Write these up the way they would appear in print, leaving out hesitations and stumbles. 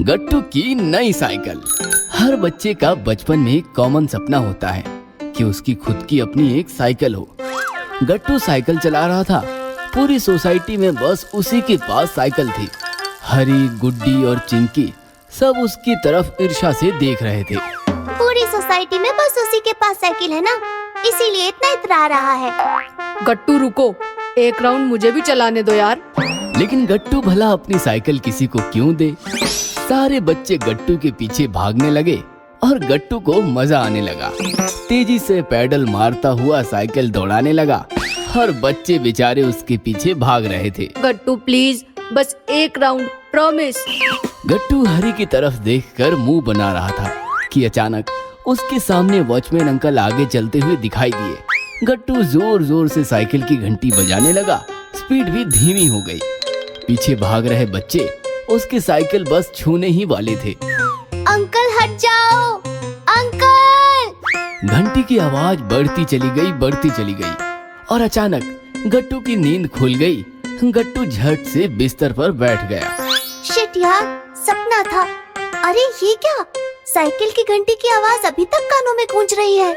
गट्टू की नई साइकिल। हर बच्चे का बचपन में एक कॉमन सपना होता है कि उसकी खुद की अपनी एक साइकिल हो। गट्टू साइकिल चला रहा था। पूरी सोसाइटी में बस उसी के पास साइकिल थी। हरी, गुड्डी और चिंकी सब उसकी तरफ ईर्ष्या से देख रहे थे। पूरी सोसाइटी में बस उसी के पास साइकिल है ना, इसीलिए इतना इतरा रहा है। गट्टू रुको, एक राउंड मुझे भी चलाने दो यार। लेकिन गट्टू भला अपनी साइकिल किसी को क्यों दे। सारे बच्चे गट्टू के पीछे भागने लगे और गट्टू को मजा आने लगा। तेजी से पैडल मारता हुआ साइकिल दौड़ाने लगा। हर बच्चे बेचारे उसके पीछे भाग रहे थे। गट्टू प्लीज, बस एक राउंड, प्रॉमिस। गट्टू हरी की तरफ देखकर मुंह बना रहा था कि अचानक उसके सामने वॉचमैन अंकल आगे चलते हुए दिखाई दिए। गट्टू जोर जोर से साइकिल की घंटी बजाने लगा। स्पीड भी धीमी हो गई। पीछे भाग रहे बच्चे उसकी साइकिल बस छूने ही वाले थे। अंकल हट जाओ, अंकल। घंटी की आवाज बढ़ती चली गई और अचानक गट्टू की नींद खुल गई। गट्टू झट से बिस्तर पर बैठ गया। शिट यार, सपना था। अरे ये क्या, साइकिल की घंटी की आवाज अभी तक कानों में गूंज रही है।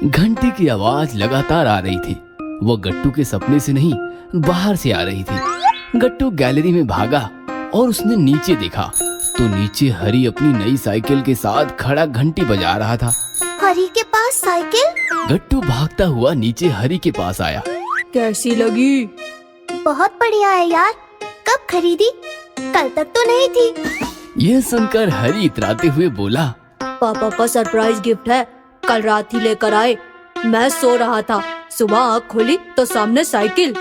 घंटी की आवाज लगातार आ रही थी। वो गट्टू के सपने से नहीं, बाहर से आ रही थी। गट्टू गैलरी में भागा और उसने नीचे देखा तो नीचे हरी अपनी नई साइकिल के साथ खड़ा घंटी बजा रहा था। हरी के पास साइकिल? गट्टू भागता हुआ नीचे हरी के पास आया। कैसी लगी? बहुत बढ़िया है यार। कब खरीदी? कल तक तो नहीं थी। यह सुनकर हरी इतराते हुए बोला, पापा का सरप्राइज गिफ्ट है, कल रात ही लेकर आए। मैं सो रहा था, सुबह आँख खोली तो सामने साइकिल।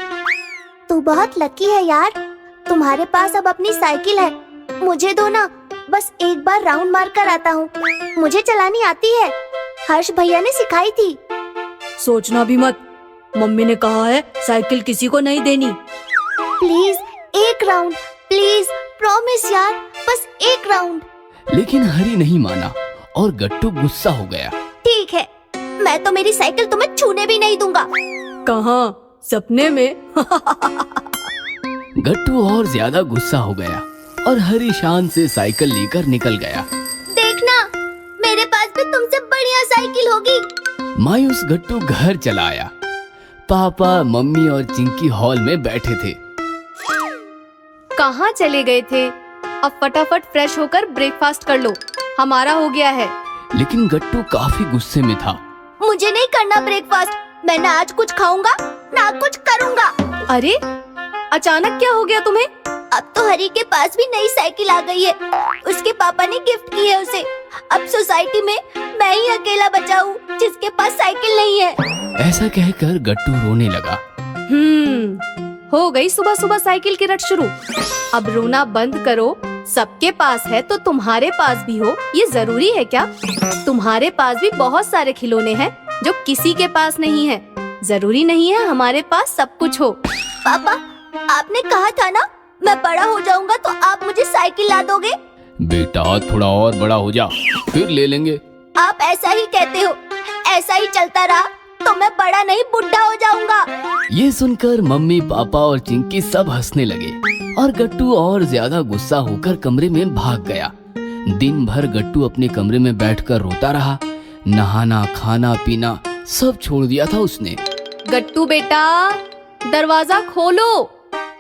तू बहुत लकी है यार, तुम्हारे पास अब अपनी साइकिल है। मुझे दो ना, बस एक बार राउंड मार कर आता हूँ। मुझे चलानी आती है, हर्ष भैया ने सिखाई थी। सोचना भी मत, मम्मी ने कहा है साइकिल किसी को नहीं देनी। प्लीज एक राउंड, प्लीज, प्रॉमिस यार, बस एक राउंड। लेकिन हरी नहीं माना और गट्टू गुस्सा हो गया। ठीक है, मैं तो मेरी साइकिल तुम्हें छूने भी नहीं दूंगा। कहाँ, सपने में? गट्टू और ज्यादा गुस्सा हो गया और हरी शान से साइकिल लेकर निकल गया। देखना, मेरे पास भी तुमसे बढ़िया साइकिल होगी। मायूस गट्टू घर चला आया। पापा, मम्मी और चिंकी हॉल में बैठे थे। कहाँ चले गए थे? अब फटाफट फ्रेश होकर ब्रेकफास्ट कर लो, हमारा हो गया है। लेकिन गट्टू काफी गुस्से में था। मुझे नहीं करना ब्रेकफास्ट, मैं ना आज कुछ खाऊंगा ना कुछ करूंगा। अरे अचानक क्या हो गया तुम्हें? अब तो हरी के पास भी नई साइकिल आ गई है। उसके पापा ने गिफ्ट की है उसे। अब सोसाइटी में मैं ही अकेला बचा हूँ जिसके पास साइकिल नहीं है। ऐसा कहकर गट्टू रोने लगा। हो गई सुबह सुबह साइकिल की रट शुरू। अब रोना बंद करो। सबके पास है तो तुम्हारे पास भी हो, ये जरूरी है क्या? तुम्हारे पास भी बहुत सारे खिलौने हैं जो किसी के पास नहीं है। जरूरी नहीं है हमारे पास सब कुछ हो। पापा, आपने कहा था ना मैं बड़ा हो जाऊंगा तो आप मुझे साइकिल ला दोगे। बेटा थोड़ा और बड़ा हो जा, फिर ले लेंगे। आप ऐसा ही कहते हो, ऐसा ही चलता रहा तो मैं बड़ा नहीं बुढ़ा हो जाऊंगा। ये सुनकर मम्मी, पापा और चिंकी सब हंसने लगे और गट्टू और ज्यादा गुस्सा होकर कमरे में भाग गया। दिन भर गट्टू अपने कमरे में बैठकर रोता रहा। नहाना, खाना पीना सब छोड़ दिया था उसने। गट्टू बेटा, दरवाजा खोलो।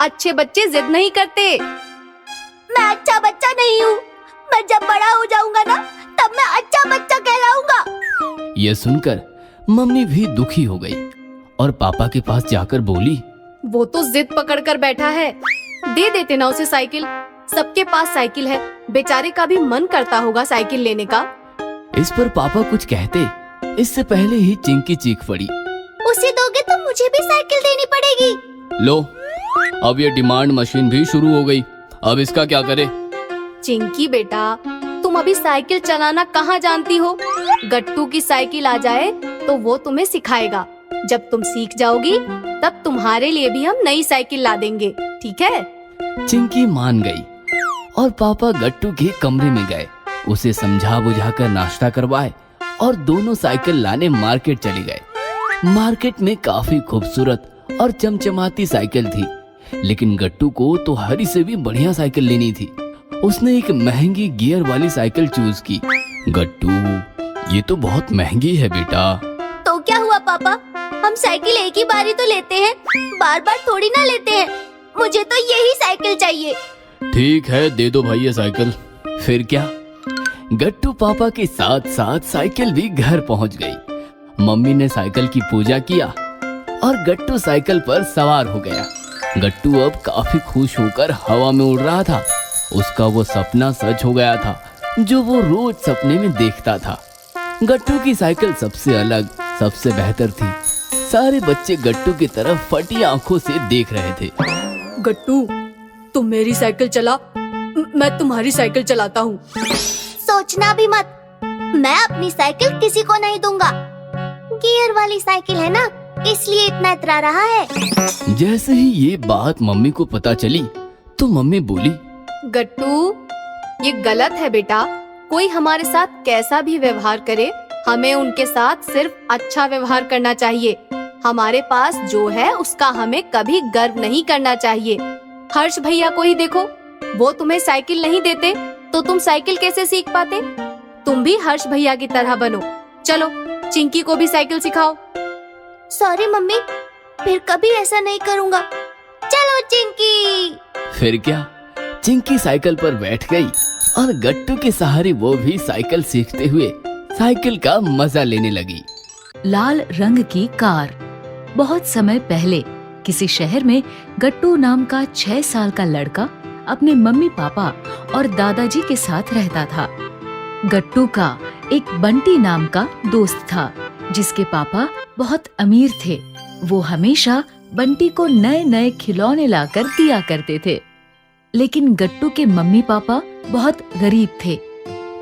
अच्छे बच्चे जिद नहीं करते। मैं अच्छा बच्चा नहीं हूँ। मैं जब बड़ा हो जाऊंगा ना तब मैं अच्छा बच्चा कहलाऊंगा। यह सुनकर मम्मी भी दुखी हो गई और पापा के पास जाकर बोली, वो तो जिद पकड़ कर बैठा है, दे देते ना उसे साइकिल। सबके पास साइकिल है, बेचारे का भी मन करता होगा साइकिल लेने का। इस पर पापा कुछ कहते, इससे पहले ही चिंकी चीख पड़ी। उसे दोगे तो मुझे भी साइकिल देनी पड़ेगी। लो, अब ये डिमांड मशीन भी शुरू हो गई, अब इसका क्या करे? चिंकी बेटा, तुम अभी साइकिल चलाना कहाँ जानती हो? गट्टू की साइकिल आ जाए तो वो तुम्हें सिखाएगा। जब तुम सीख जाओगी तब तुम्हारे लिए भी हम नई साइकिल ला देंगे, ठीक है? चिंकी मान गई और पापा गट्टू के कमरे में गए। उसे समझा बुझाकर नाश्ता करवाए और दोनों साइकिल लाने मार्केट चले गए। मार्केट में काफी खूबसूरत और चमचमाती साइकिल थी, लेकिन गट्टू को तो हरी से भी बढ़िया साइकिल लेनी थी। उसने एक महंगी गियर वाली साइकिल चूज की। गट्टू, ये तो बहुत महंगी है बेटा। तो क्या हुआ पापा, हम साइकिल एक ही बारी तो लेते हैं, बार बार थोड़ी ना लेते हैं। मुझे तो यही साइकिल चाहिए। ठीक है, दे दो भाई ये साइकिल। फिर क्या, गट्टू पापा के साथ साथ साइकिल भी घर पहुंच गई। मम्मी ने साइकिल की पूजा किया और गट्टू साइकिल पर सवार हो गया। गट्टू अब काफी खुश होकर हवा में उड़ रहा था। उसका वो सपना सच हो गया था जो वो रोज सपने में देखता था। गट्टू की साइकिल सबसे अलग, सबसे बेहतर थी। सारे बच्चे गट्टू की तरफ फटी आंखों से देख रहे थे। गट्टू, तुम मेरी साइकिल चला, मैं तुम्हारी साइकिल चलाता हूँ। सोचना भी मत, मैं अपनी साइकिल किसी को नहीं दूंगा। गियर वाली साइकिल है ना, इसलिए इतना इतरा रहा है। जैसे ही ये बात मम्मी को पता चली तो मम्मी बोली, गट्टू, ये गलत है बेटा। कोई हमारे साथ कैसा भी व्यवहार करे, हमें उनके साथ सिर्फ अच्छा व्यवहार करना चाहिए। हमारे पास जो है उसका हमें कभी गर्व नहीं करना चाहिए। हर्ष भैया को ही देखो, वो तुम्हें साइकिल नहीं देते तो तुम साइकिल कैसे सीख पाते? तुम भी हर्ष भैया की तरह बनो। चलो, चिंकी को भी साइकिल सिखाओ। सॉरी मम्मी, फिर कभी ऐसा नहीं करूँगा। चलो चिंकी। फिर क्या, चिंकी साइकिल पर बैठ गई और गट्टू के सहारे वो भी साइकिल सीखते हुए साइकिल का मजा लेने लगी। लाल रंग की कार। बहुत समय पहले किसी शहर में गट्टू नाम का 6 साल का लड़का अपने मम्मी पापा और दादाजी के साथ रहता था। गट्टू का एक बंटी नाम का दोस्त था जिसके पापा बहुत अमीर थे। वो हमेशा बंटी को नए नए खिलौने लाकर दिया करते थे। लेकिन गट्टू के मम्मी पापा बहुत गरीब थे।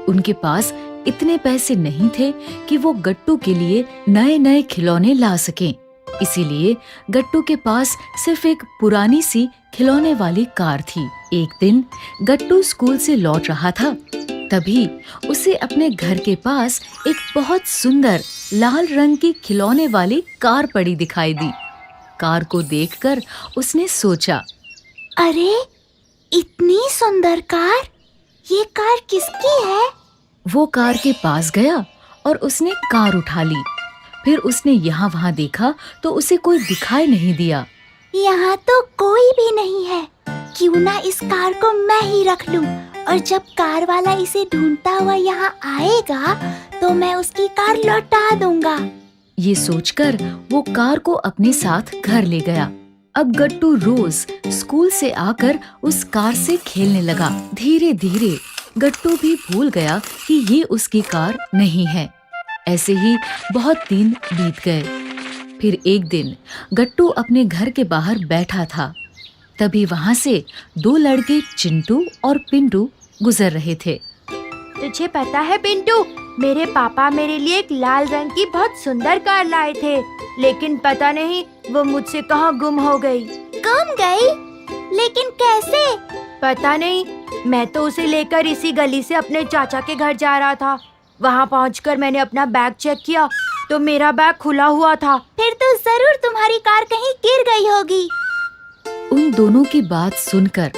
उनके पास इतने पैसे नहीं थे कि वो गट्टू के लिए नए नए खिलौने ला सकें। इसीलिए गट्टू के पास सिर्फ एक पुरानी सी खिलौने वाली कार थी। एक दिन गट्टू स्कूल से लौट रहा था, तभी उसे अपने घर के पास एक बहुत सुंदर लाल रंग की खिलौने वाली कार पड़ी दिखाई दी। कार को देखकर उसने सोचा, अरे इतनी सुंदर कार, ये कार किसकी है? वो कार के पास गया और उसने कार उठा ली। फिर उसने यहाँ वहाँ देखा तो उसे कोई दिखाई नहीं दिया। यहाँ तो कोई भी नहीं है, क्यों ना इस कार को मैं ही रख लूं, और जब कार वाला इसे ढूंढता हुआ यहाँ आएगा तो मैं उसकी कार लौटा दूंगा। ये सोचकर वो कार को अपने साथ घर ले गया। अब गट्टू रोज स्कूल से आकर उस कार से खेलने लगा। धीरे धीरे गट्टू भी भूल गया कि ये उसकी कार नहीं है। ऐसे ही बहुत दिन बीत गए। फिर एक दिन गट्टू अपने घर के बाहर बैठा था। तभी वहाँ से 2 लड़के चिंटू और पिंटू गुजर रहे थे। तुझे पता है पिंटू, मेरे पापा मेरे लिए एक लाल रंग की बहुत सुंदर कार लाए थे, लेकिन पता नहीं वो मुझसे कहाँ गुम हो गई। गुम गई? लेकिन कैसे? पता नहीं, मैं तो उसे लेकर इसी गली से अपने चाचा के घर जा रहा था। वहाँ पहुँचकर मैंने अपना बैग चेक किया तो मेरा बैग खुला हुआ था। फिर तो जरूर तुम्हारी कार कहीं गिर गई होगी। उन दोनों की बात सुनकर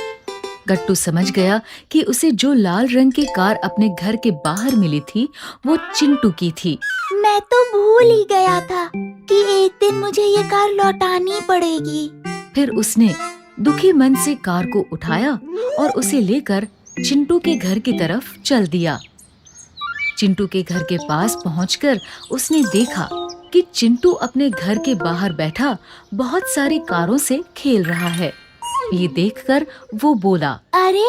गट्टू समझ गया कि उसे जो लाल रंग की कार अपने घर के बाहर मिली थी वो चिंटू की थी। मैं तो भूल ही गया था कि एक दिन मुझे ये कार लौटानी पड़ेगी। फिर उसने दुखी मन से कार को उठाया और उसे लेकर चिंटू के घर की तरफ चल दिया। चिंटू के घर के पास पहुंचकर उसने देखा कि चिंटू अपने घर के बाहर बैठा बहुत सारी कारों से खेल रहा है। ये देखकर वो बोला, अरे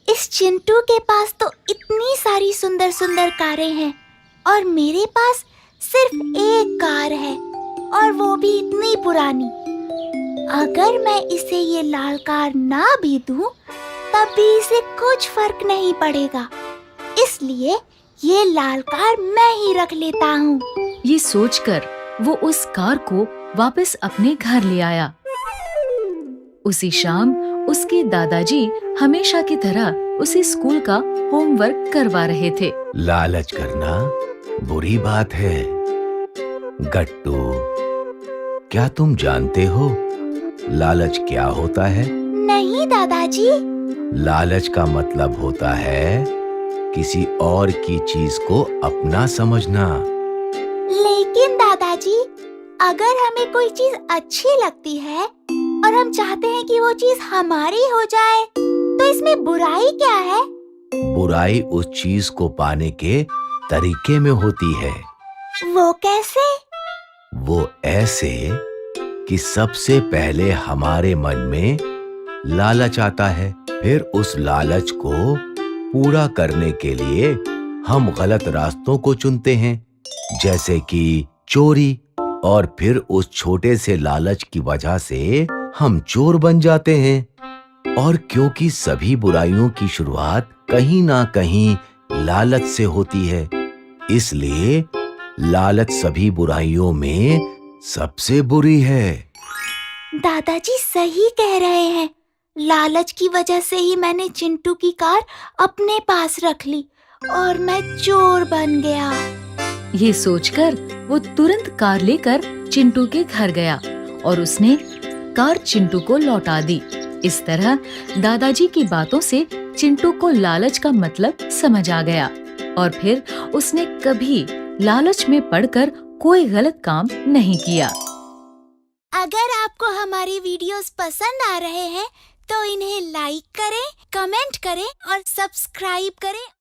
इस चिंटू के पास तो इतनी सारी सुंदर सुंदर कारें हैं और मेरे पास सिर्फ एक कार है, और वो भी इतनी पुरानी। अगर मैं इसे ये लाल कार ना भी दूं, तब भी इसे कुछ फर्क नहीं पड़ेगा। इसलिए ये लाल कार मैं ही रख लेता हूँ। ये सोचकर वो उस कार को वापस अपने घर ले आया। उसी शाम उसके दादाजी हमेशा की तरह उसे स्कूल का होमवर्क करवा रहे थे। लालच करना बुरी बात है। गट्टू, क्या तुम जानते हो लालच क्या होता है? नहीं दादाजी, लालच का मतलब होता है किसी और की चीज को अपना समझना। लेकिन दादाजी, अगर हमें कोई चीज अच्छी लगती है और हम चाहते हैं कि वो चीज हमारी हो जाए, तो इसमें बुराई क्या है? बुराई उस चीज को पाने के तरीके में होती है। वो कैसे? वो ऐसे कि सबसे पहले हमारे मन में लालच आता है, फिर उस लालच को पूरा करने के लिए हम गलत रास्तों को चुनते हैं, जैसे कि चोरी, और फिर उस छोटे से लालच की वजह से हम चोर बन जाते हैं। और क्योंकि सभी बुराइयों की शुरुआत कहीं ना कहीं लालच से होती है, इसलिए लालच सभी बुराइयों में सबसे बुरी है। दादाजी सही कह रहे हैं। लालच की वजह से ही मैंने चिंटू की कार अपने पास रख ली और मैं चोर बन गया। ये सोचकर वो तुरंत कार लेकर चिंटू के घर गया और उसने कार चिंटू को लौटा दी। इस तरह दादाजी की बातों से चिंटू को लालच का मतलब समझ आ गया और फिर उसने कभी लालच में पड़कर कोई गलत काम नहीं किया। अगर आपको हमारी वीडियोस पसंद आ रहे हैं तो इन्हें लाइक करें, कमेंट करें और सब्सक्राइब करें।